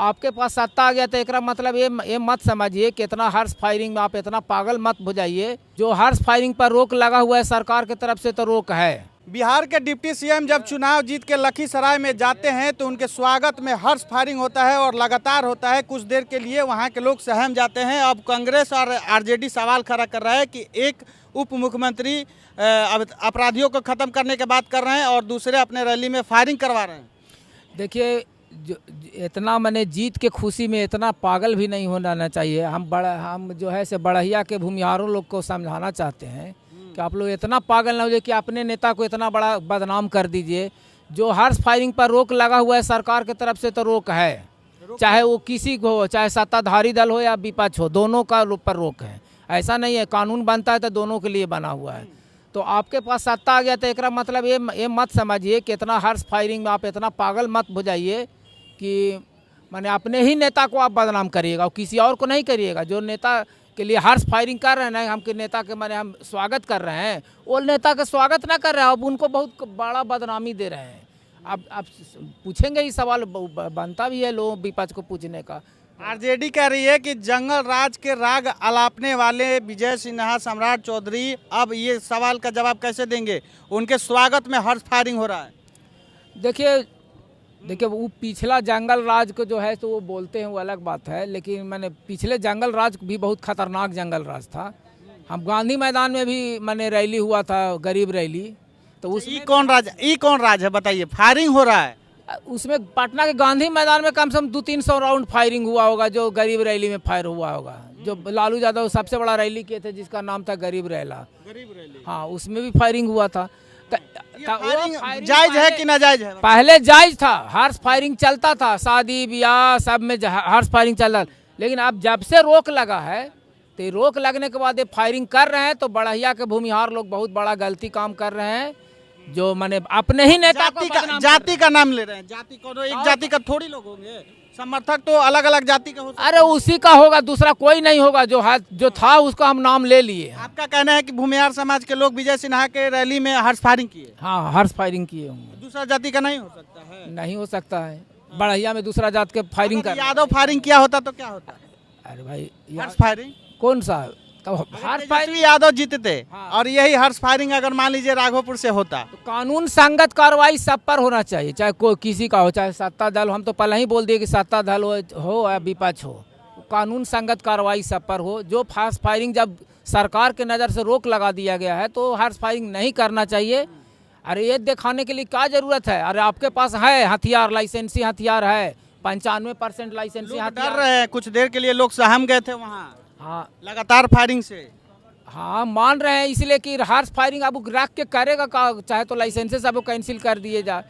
आपके पास सत्ता आ गया तो एकरा मतलब ये मत समझिए कि इतना हॉर्स फायरिंग में आप इतना पागल मत हो जाइए। जो हॉर्स फायरिंग पर रोक लगा हुआ है सरकार की तरफ से तो रोक है। बिहार के डिप्टी सीएम जब चुनाव जीत के लखीसराय में जाते हैं तो उनके स्वागत में हर्ष फायरिंग होता है और लगातार होता है। कुछ देर के लिए वहां के लोग सहम जाते हैं। अब कांग्रेस और आरजेडी सवाल खड़ा कर रहा है कि एक उप मुख्यमंत्री अपराधियों को खत्म करने की बात कर रहे हैं और दूसरे अपने रैली में फायरिंग करवा रहे हैं। देखिए, जो इतना मैंने जीत के खुशी में इतना पागल भी नहीं होना चाहिए। हम जो है से बड़हिया के भूमिहारों लोग को समझाना चाहते हैं कि आप लोग इतना पागल ना हो जाए कि अपने नेता को इतना बड़ा बदनाम कर दीजिए। जो हॉर्स फायरिंग पर रोक लगा हुआ है सरकार की तरफ से तो रोक है, चाहे वो किसी को हो, चाहे सत्ताधारी दल हो या विपक्ष हो, दोनों का पर रोक है। ऐसा नहीं है, कानून बनता है तो दोनों के लिए बना हुआ है। तो आपके पास सत्ता आ गया तो एकरा मतलब ये मत समझिए कि इतना हॉर्स फायरिंग में आप इतना पागल मत हो जाइए कि माने अपने ही नेता को आप बदनाम करिएगा और किसी और को नहीं करिएगा। जो नेता के लिए हॉर्स फायरिंग कर रहे हैं ना, हमके नेता के माने हम स्वागत कर रहे हैं, वो नेता का स्वागत ना कर रहे हैं, अब उनको बहुत बड़ा बदनामी दे रहे हैं। अब पूछेंगे ही सवाल, बनता भी है लोगों विपक्ष को पूछने का। आरजेडी कह रही है कि जंगल राज के राग अलापने वाले विजय सिन्हा, सम्राट चौधरी अब ये सवाल का जवाब कैसे देंगे? उनके स्वागत में हर्ष फायरिंग हो रहा है। देखिए वो पिछला जंगल राज को जो है तो वो बोलते हैं, वो अलग बात है, लेकिन मैंने पिछले जंगल राज भी बहुत खतरनाक जंगल राज था। हम गांधी मैदान में भी मैंने रैली हुआ था, गरीब रैली, तो उसमें कौन राज है बताइए? फायरिंग हो रहा है उसमें पटना के गांधी मैदान में कम से कम 200-300 राउंड फायरिंग हुआ होगा। जो गरीब रैली में फायर हुआ होगा, जो लालू यादव सबसे बड़ा रैली किए थे जिसका नाम था गरीब रैली, हाँ, उसमें भी फायरिंग हुआ था। जायज है कि नाजायज है? पहले जायज था, हॉर्स फायरिंग चलता था, शादी ब्याह सब में हॉर्स फायरिंग चल रहा, लेकिन अब जब से रोक लगा है तो रोक लगने के बाद ये फायरिंग कर रहे हैं तो बड़हिया के भूमिहार लोग बहुत बड़ा गलती काम कर रहे हैं। जो माने अपने ही नेता जाति का नाम ले रहे हैं। जाति को एक जाति का थोड़ी लोग होंगे, समर्थक तो अलग अलग जाति का होता है। अरे उसी का होगा, दूसरा कोई नहीं होगा। जो था उसका हम नाम ले लिए। आपका कहना है कि भूमिहार समाज के लोग विजय सिन्हा के रैली में हर्ष फायरिंग किए? हाँ, हर्ष फायरिंग किए होंगे। दूसरा जाति का नहीं हो सकता है? नहीं हो सकता है, बड़हिया में दूसरा जात के फायरिंग कर। यादव फायरिंग किया होता तो क्या होता? अरे भाई, हर्ष फायरिंग कौन सा? तो हर्ष फायरिंग यादव जीतते। हाँ। और यही हर्ष फायरिंग अगर मान लीजिए राघोपुर से होता तो कानून संगत कार्रवाई सब पर होना चाहिए, चाहे कोई किसी का हो, चाहे सत्ता दल। हम तो पहले ही बोल दिए कि सत्ता दल हो या विपक्ष हो, कानून संगत कार्रवाई सब पर हो। जो हर्ष फायरिंग जब सरकार के नज़र से रोक लगा दिया गया है तो हर्ष फायरिंग नहीं करना चाहिए। अरे ये दिखाने के लिए क्या जरूरत है? अरे आपके पास है हथियार, लाइसेंसी हथियार है, 95% लाइसेंसी हथियार। डर रहे हैं, कुछ देर के लिए लोग सहम गए थे वहाँ, हाँ, लगातार फायरिंग से। हाँ, मान रहे हैं इसलिए कि हॉर्स फायरिंग अब रख के करेगा का, चाहे तो लाइसेंस सब कैंसिल कर दिए जाए।